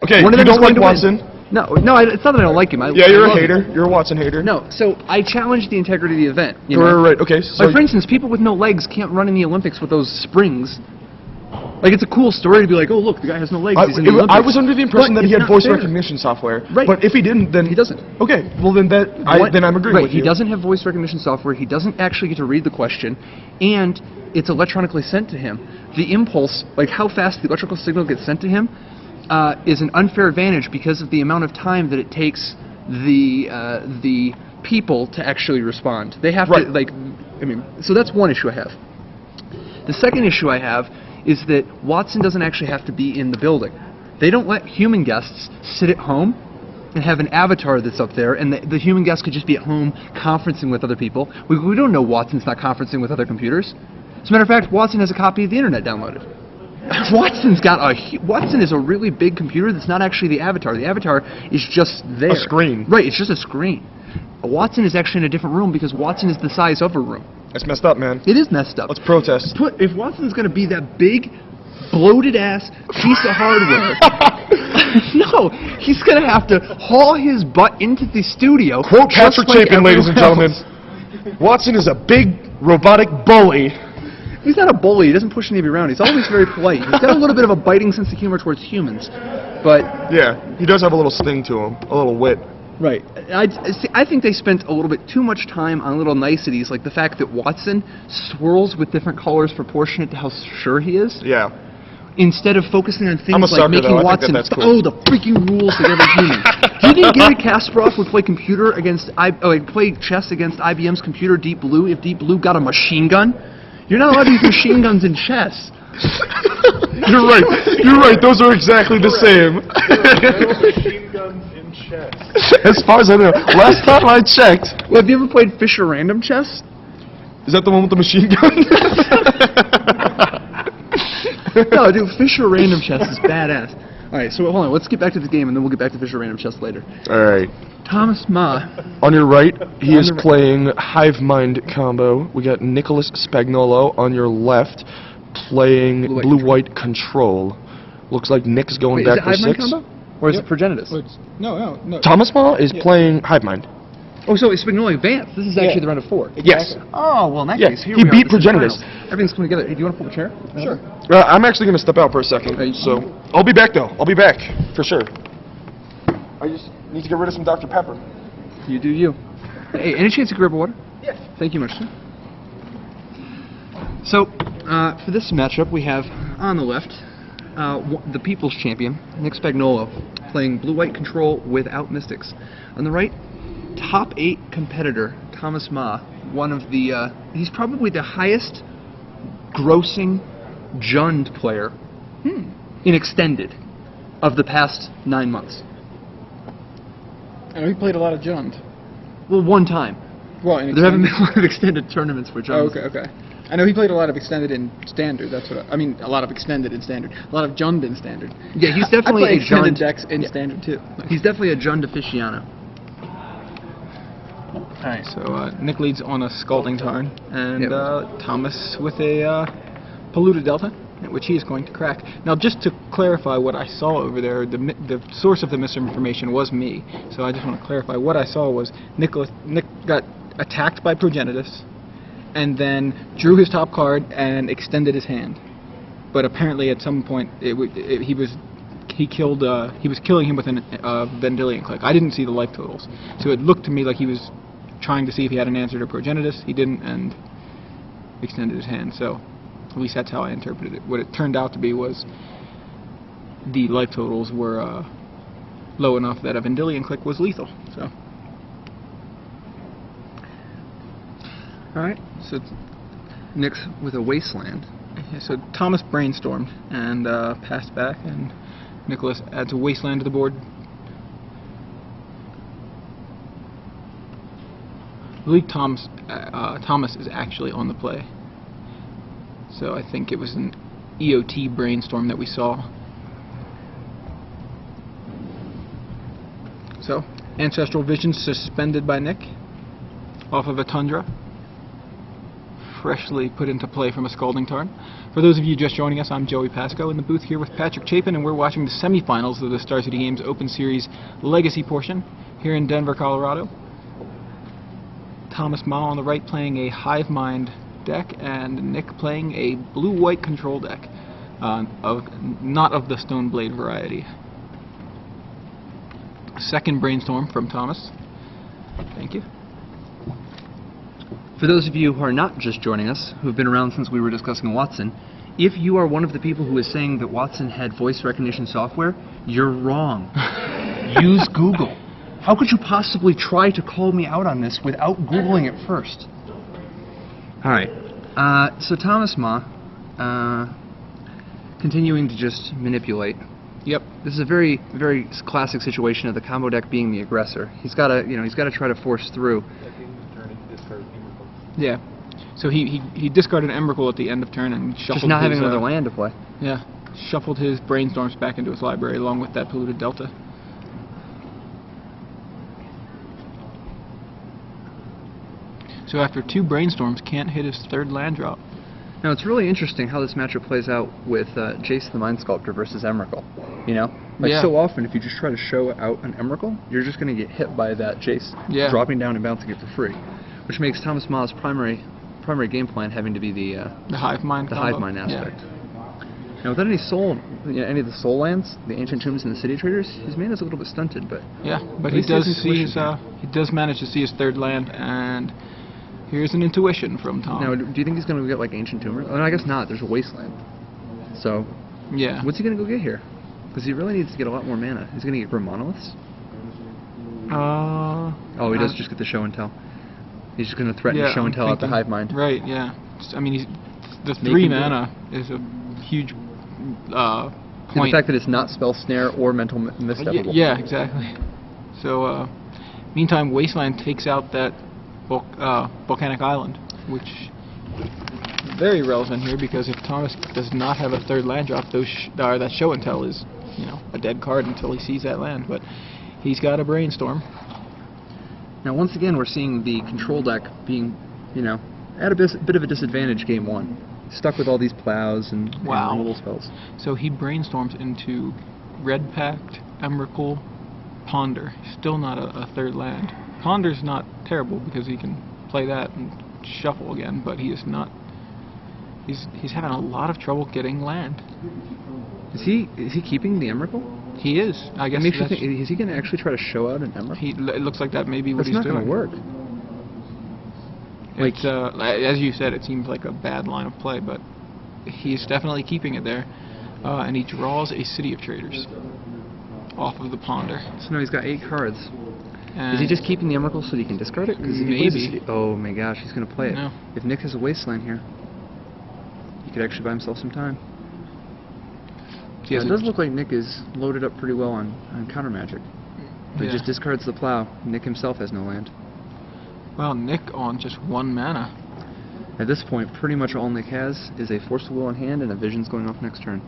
Okay, One of you them is don't like going to Watson? win. No, it's not that I don't like him. Yeah, you're I a love hater. him. You're a Watson hater. No, so I challenge the integrity of the event. You know? Right. Okay. So Like, for instance, people with no legs can't run in the Olympics with those springs. Like, it's a cool story to be like, oh, look, the guy has no legs, he's in the Olympics. I was under the impression But that he it's had not voice fair. recognition software. Right. But if he didn't, then... He doesn't. Okay, well then then I'm agreeing right, with you. he doesn't have voice recognition software, he doesn't actually get to read the question, and it's electronically sent to him. The impulse, like how fast the electrical signal gets sent to him, is an unfair advantage because of the amount of time that it takes the people to actually respond. They have to, like, I mean, so that's one issue I have. The second issue I have is that Watson doesn't actually have to be in the building. They don't let human guests sit at home and have an avatar that's up there, and the human guest could just be at home conferencing with other people. We don't know Watson's not conferencing with other computers. As a matter of fact, Watson has a copy of the internet downloaded. Watson is a really big computer that's not actually the avatar. The avatar is just there. A screen. Right, it's just a screen. Watson is actually in a different room because Watson is the size of a room. That's messed up, man. It is messed up. Let's protest. If Watson's going to be that big, bloated-ass piece of hardware, no, he's going to have to haul his butt into the studio. Quote Patrick just like Chapin, ladies and everyone gentlemen. else. Watson is a big, robotic bully. He's not a bully. He doesn't push anybody around. He's always very polite. He's got a little bit of a biting sense of humor towards humans, but Yeah, he does have a little sting to him, a little wit. right. I think they spent a little bit too much time on little niceties, like the fact that Watson swirls with different colors proportionate to how sure he is, Yeah. instead of focusing on things I'm a like sucker, making though. I think Watson that's cool. the freaking rules of every human. Do you think Gary Kasparov would play computer against play chess against IBM's computer Deep Blue if Deep Blue got a machine gun? You're not allowed to use machine guns in chess. You're right. You're right. Those are exactly the same. Machine guns in chess. As far as I know, last time I checked, Well, have you ever played Fisher Random Chess? is that the one with the machine gun? No, dude, Fisher Random Chess is badass. Alright, so hold on, let's get back to the game and then we'll get back to Fisher Random Chess later. All right. Thomas Ma. On your right, he On is the right. playing Hive Mind combo. We got Nicholas Spagnolo on your left, playing Blue-white Blue-White Control. Looks like Nick's going Wait, is back it for Hive Mind 6. combo? Or is Yep. it Progenitus? No. Thomas Ma is playing Hive Mind. Oh, so it's Spagnolo advanced. This is actually the round of 4. Yes. Oh, well, in that Yeah, case, here he we beat are. This is Progenitus. finals. Everything's coming together. Hey, do you want to pull a chair? Sure. I'm actually going to step out for a second, Hey. so I'll be back though. I'll be back for sure. I just need to get rid of some Dr. Pepper. You do you. Hey, any chance you grab a water? Yes. Thank you much, sir. So, for this matchup, we have on the left the People's Champion, Nick Spagnolo, playing Blue-White Control without Mystics. On the right, top 8 competitor, Thomas Ma, one of the, he's probably the highest grossing Jund player in Extended of the past 9 months. I know he played a lot of Jund. Well, one time. Well, in There haven't Extended. been a lot of extended tournaments for Jund. Oh, okay. I know he played a lot of Extended in Standard. That's what I mean. A lot of Extended in Standard. A lot of Jund in Standard. Yeah, he's I definitely play a Extended Jund. decks in Standard too. He's definitely a Jund aficionado. Alright, so Nick leads on a Scalding Tarn, and Yep. Thomas with a Polluted Delta, which he is going to crack. Now, just to clarify what I saw over there, the source of the misinformation was me. So I just want to clarify what I saw was Nick got attacked by Progenitus, and then drew his top card and extended his hand. But apparently, at some point, he was killing him with a Vendilion Click. I didn't see the life totals, so it looked to me like he was trying to see if he had an answer to Progenitus. He didn't, and extended his hand. So at least that's how I interpreted it. What it turned out to be was the life totals were low enough that a Vendilion Click was lethal. So. Alright, so Nick's with a Wasteland. Yeah, so Thomas brainstormed and passed back, and Nicholas adds a Wasteland to the board. I believe Thomas is actually on the play. So I think it was an EOT brainstorm that we saw. So, Ancestral Vision suspended by Nick off of a Tundra. freshly put into play from a Scalding Tarn. For those of you just joining us, I'm Joey Pasco in the booth here with Patrick Chapin, and we're watching the semifinals of the Star City Games Open Series Legacy portion here in Denver, Colorado. Thomas Ma on the right playing a Hive Mind deck, and Nick playing a blue-white control deck, not of the Stoneblade variety. Second brainstorm from Thomas. Thank you. For those of you who are not just joining us, who have been around since we were discussing Watson, if you are one of the people who is saying that Watson had voice recognition software, you're wrong. Use Google. How could you possibly try to call me out on this without Googling it first? Alright, so Thomas Ma, continuing to just manipulate. Yep. This is a very, very classic situation of the combo deck being the aggressor. He's got to try to force through. Yeah. So he discarded Emrakul at the end of turn and shuffled Just not his, having another land to play. Yeah. Shuffled his Brainstorms back into his library along with that Polluted Delta. So after 2 Brainstorms, can't hit his 3rd land drop. Now it's really interesting how this matchup plays out with Jace the Mind Sculptor versus Emrakul. You know, like Yeah. so often if you just try to show out an Emrakul, you're just going to get hit by that Jace dropping down and bouncing it for free, which makes Thomas Ma's primary game plan having to be the Hive Mind combo. Hive Mind aspect. Now without any any of the soul lands, the Ancient Tombs and the City Traders, his mana is a little bit stunted, but yeah, but at he least he has does see his intuition. he does manage to see his 3rd land, and here's an intuition from Tom. Now, do you think he's going to get like Ancient Tomb? Oh, no, I guess not. There's a Wasteland. So, yeah. what's he going to go get here? Because he really needs to get a lot more mana. He's going to get Grim Monoliths? Oh, he does just get the Show and Tell. He's just going to threaten Show and Tell out the Hive Mind. Right, yeah. I mean, the Make 3 him do mana is a huge And point. the fact that it's not Spell Snare or Mental Misstep. Yeah, exactly. So, meantime, Wasteland takes out that Volcanic Island, which is very relevant here because if Thomas does not have a 3rd land drop, that Show and Tell is, a dead card until he sees that land. But he's got a Brainstorm. Now, once again, we're seeing the control deck being, at a bit of a disadvantage game 1. Stuck with all these plows and removal spells. So he Brainstorms into Red Pact, Emrakul, Ponder. Still not a 3rd land. Ponder's not terrible because he can play that and shuffle again, but he is not. He's having a lot of trouble getting land. Is he keeping the Emrakul? He is. I guess. Is he going to actually try to show out an Emrakul? It looks like that may be what he's doing. That's not going to work. It's, as you said, it seems like a bad line of play, but he's definitely keeping it there, and he draws a City of Traders off of the Ponder. So now he's got 8 cards. And is he just keeping the Emrakul so that he can discard it? Maybe. Oh my gosh, he's going to play it. No. If Nick has a Wasteland here, he could actually buy himself some time. It does look like Nick is loaded up pretty well on counter magic. But he just discards the plow. Nick himself has no land. Well, Nick on just 1 mana. At this point, pretty much all Nick has is a Force of Will in hand and a Vision's going off next turn.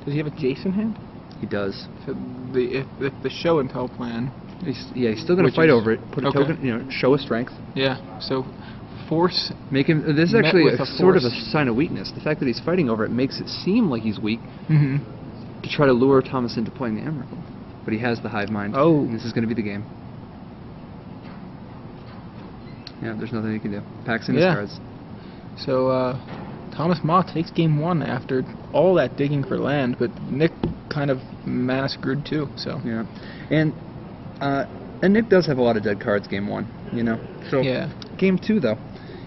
Does he have a Jace in hand? He does. So if the Show and Tell plan. He's still going to fight over it. Put a token, show a strength. Yeah. So force. Make him. This is actually with a sort of a sign of weakness. The fact that he's fighting over it makes it seem like he's weak. To try to lure Thomas into playing the Emrakul. But he has the Hive Mind. Oh. And this is going to be the game. Yeah, there's nothing he can do. Packs in his cards. So Thomas Ma takes game 1 after all that digging for land, but Nick kind of mana screwed too. So yeah, and Nick does have a lot of dead cards game 1. So game 2 though,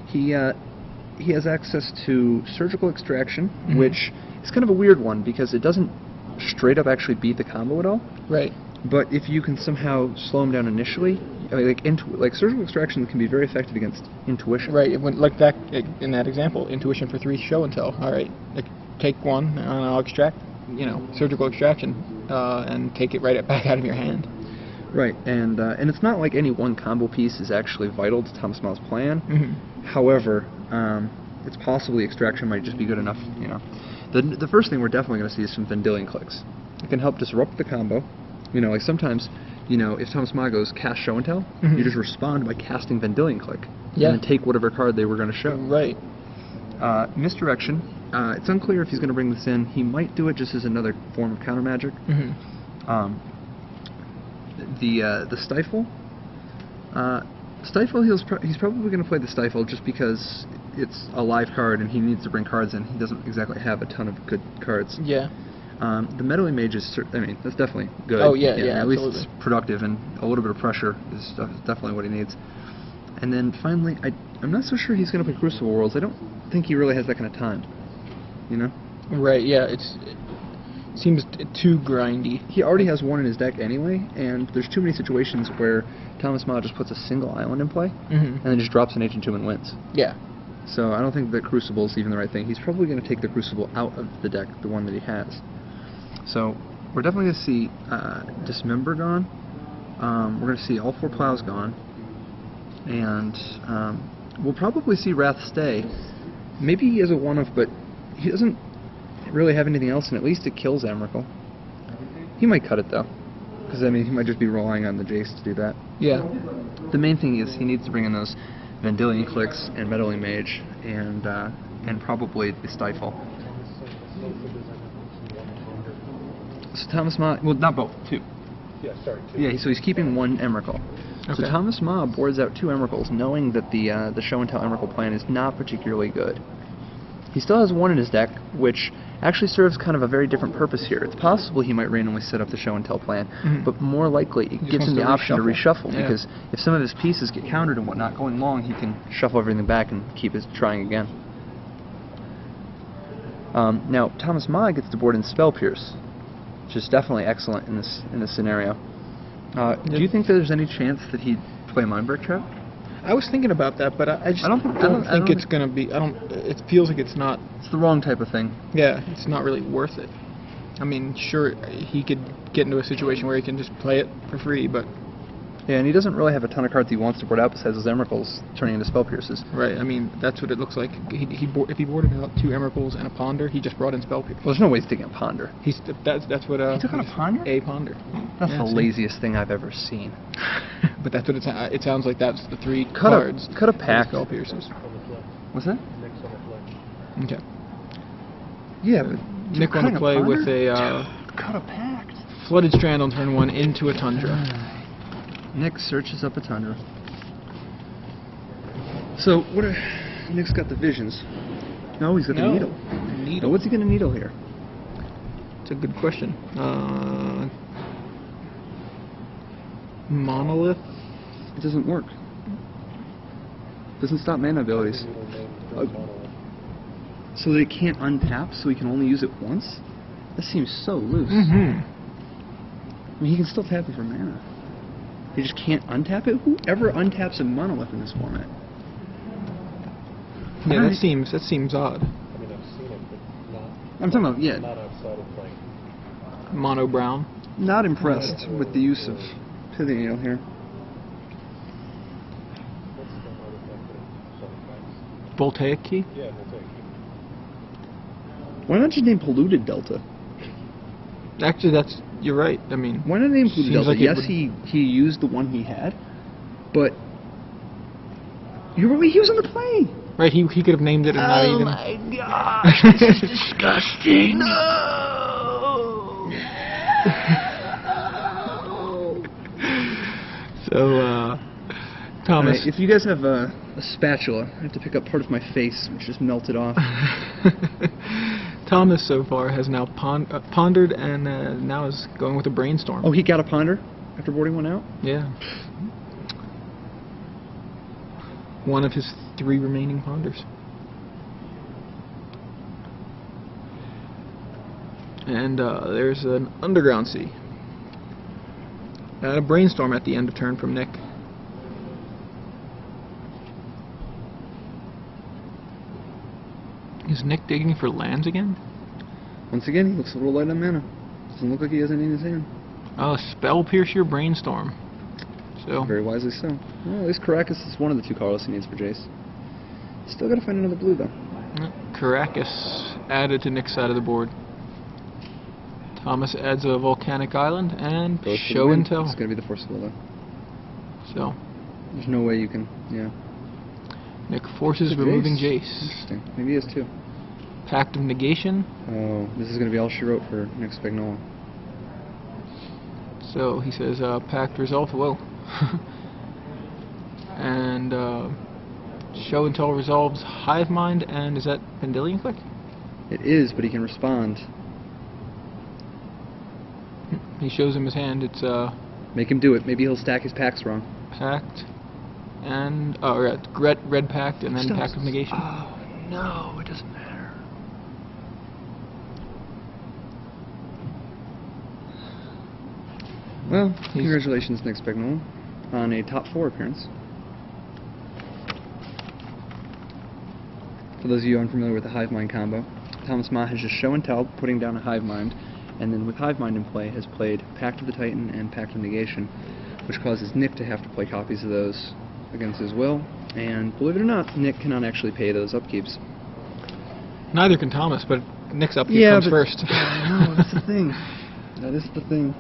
he has access to Surgical Extraction, which is kind of a weird one because it doesn't straight up actually beat the combo at all. Right. But if you can somehow slow him down initially, like Surgical Extraction can be very effective against Intuition. Right. It went like that in that example. Intuition for 3 Show and Tell. All right. Like, take 1 and I'll extract. Surgical Extraction, and take it right back out of your hand. Right. And it's not like any one combo piece is actually vital to Thomas Ma's plan. However, it's possibly Extraction might just be good enough. The first thing we're definitely going to see is some Vendilion clicks. It can help disrupt the combo. Like sometimes, if Thomas Ma goes cast Show and Tell, you just respond by casting Vendilion Click. And then take whatever card they were going to show. Right. Misdirection. It's unclear if he's going to bring this in. He might do it just as another form of counter magic. The Stifle. Stifle, he's probably going to play the Stifle just because it's a live card and he needs to bring cards in. He doesn't exactly have a ton of good cards. Yeah. The Meddling Mage is, I mean, that's definitely good. Oh, yeah, At absolutely. least it's productive, and a little bit of pressure is definitely what he needs. And then finally, I'm not so sure he's going to play Crucible Worlds. I don't think he really has that kind of time. You know? Right, yeah, it seems too grindy. He already has one in his deck anyway, and there's too many situations where Thomas Ma just puts a single island in play, and then just drops an Ancient Tomb and wins. Yeah. So I don't think the Crucible is even the right thing. He's probably going to take the Crucible out of the deck, the one that he has. So we're definitely going to see Dismember gone. We're going to see all 4 plows gone. And we'll probably see Wrath stay. Maybe he has a one-off, but he doesn't really have anything else, and at least it kills Emrakul. He might cut it, though. Because, I mean, he might just be relying on the Jace to do that. Yeah. The main thing is he needs to bring in those Vendilion Clicks and Meddling Mage and probably the Stifle. So Thomas Ma, well, not both, 2. Yeah, sorry, 2. Yeah, so he's keeping 1 Emrakul. So Okay. Thomas Ma boards out 2 Emrakuls, knowing that the Show and Tell Emrakul plan is not particularly good. He still has 1 in his deck, which actually serves kind of a very different purpose here. It's possible he might randomly set up the Show and Tell plan, but more likely it gives him the option to reshuffle, because if some of his pieces get countered and whatnot going long, he can shuffle everything back and keep his trying again. Now Thomas Ma gets to board in Spell Pierce, which is definitely excellent in this scenario. Do you think that there's any chance that he'd play Mindbreak Trap? I was thinking about that, but I just I don't think it's going to be... It feels like it's not... It's the wrong type of thing. Yeah, it's not really worth it. I mean, sure, he could get into a situation where he can just play it for free, but... Yeah, and he doesn't really have a ton of cards he wants to board out besides those Emrakuls turning into Spell Pierces. Right, I mean, that's what it looks like. If he boarded out 2 Emrakuls and a Ponder, he just brought in Spell Pierce. Well, there's no way he's taking a Ponder. That's what... He took on a Ponder? A Ponder. That's Yeah, the see? laziest thing I've ever seen. But that's what it sounds like. That's the 3 cards. Cut a for the pack. Spell Pierces. What's that? Next on the flex. Okay. Yeah, but... Nick on the play with a Cut a pact. Flooded Strand on turn 1 into a Tundra. Nick searches up a Tundra. So, Nick's got the visions. No, he's got the needle. Now, what's he going to needle here? It's a good question. Monolith? It doesn't work. Doesn't stop mana abilities. So that it can't untap, so he can only use it once? That seems so loose. I mean, he can still tap it for mana. He just can't untap it? Whoever untaps a monolith in this format? Yeah, that seems odd. I mean, I've seen it, but not... I'm talking about, yeah. Not outside of playing. Mono brown. Not impressed with the use of Pithing Needle here. What's the artifact that Semifinals? Voltaic key? Yeah, we'll take it. Why not just name Polluted Delta? Actually, you're right. I mean, Why not name Polluted seems Delta? like it Yes, would- he used the one he had, but he was on the play. right? He could have named it and not even. My gosh, this is disgusting. No. So, Thomas. Right, if you guys have a spatula, I have to pick up part of my face, which just melted off. Thomas so far has now pondered and now is going with a brainstorm. Oh, he got a ponder after boarding one out? Yeah. One of his 3 remaining ponders. And there's an Underground Sea. And a brainstorm at the end of turn from Nick. Is Nick digging for lands again? Once again, he looks a little light on mana. Doesn't look like he has any in his hand. Oh, Spell Pierce your Brainstorm. So, Very wisely so. Well, at least Caracas is one of the 2 colors he needs for Jace. Still gotta find another blue, though. Caracas added to Nick's side of the board. Thomas adds a Volcanic Island and Goes for the Show win. and Tell. It's gonna be the Force of Will, though. So, There's no way you can, yeah. Nick forces It's a removing Jace. Jace. Interesting. Maybe he is too. Pact of Negation. Oh, this is going to be all she wrote for Nick Spagnolo. So he says, Pact result, whoa. And Show and Tell resolves Hive Mind, and is that Vendilion Click? It is, but he can respond. He shows him his hand. It's Make him do it. Maybe he'll stack his packs wrong. Pact, and red Pact, and then Pact of Negation. Oh no, it doesn't matter. Well, congratulations, Nick Spagnolo, on a top 4 appearance. For those of you unfamiliar with the Hive Mind combo, Thomas Ma has just Show and Tell, putting down a Hive Mind, and then with Hive Mind in play has played Pact of the Titan and Pact of Negation, which causes Nick to have to play copies of those against his will, and believe it or not, Nick cannot actually pay those upkeeps. Neither can Thomas, but Nick's upkeep comes first. No, that's the thing. That is the thing.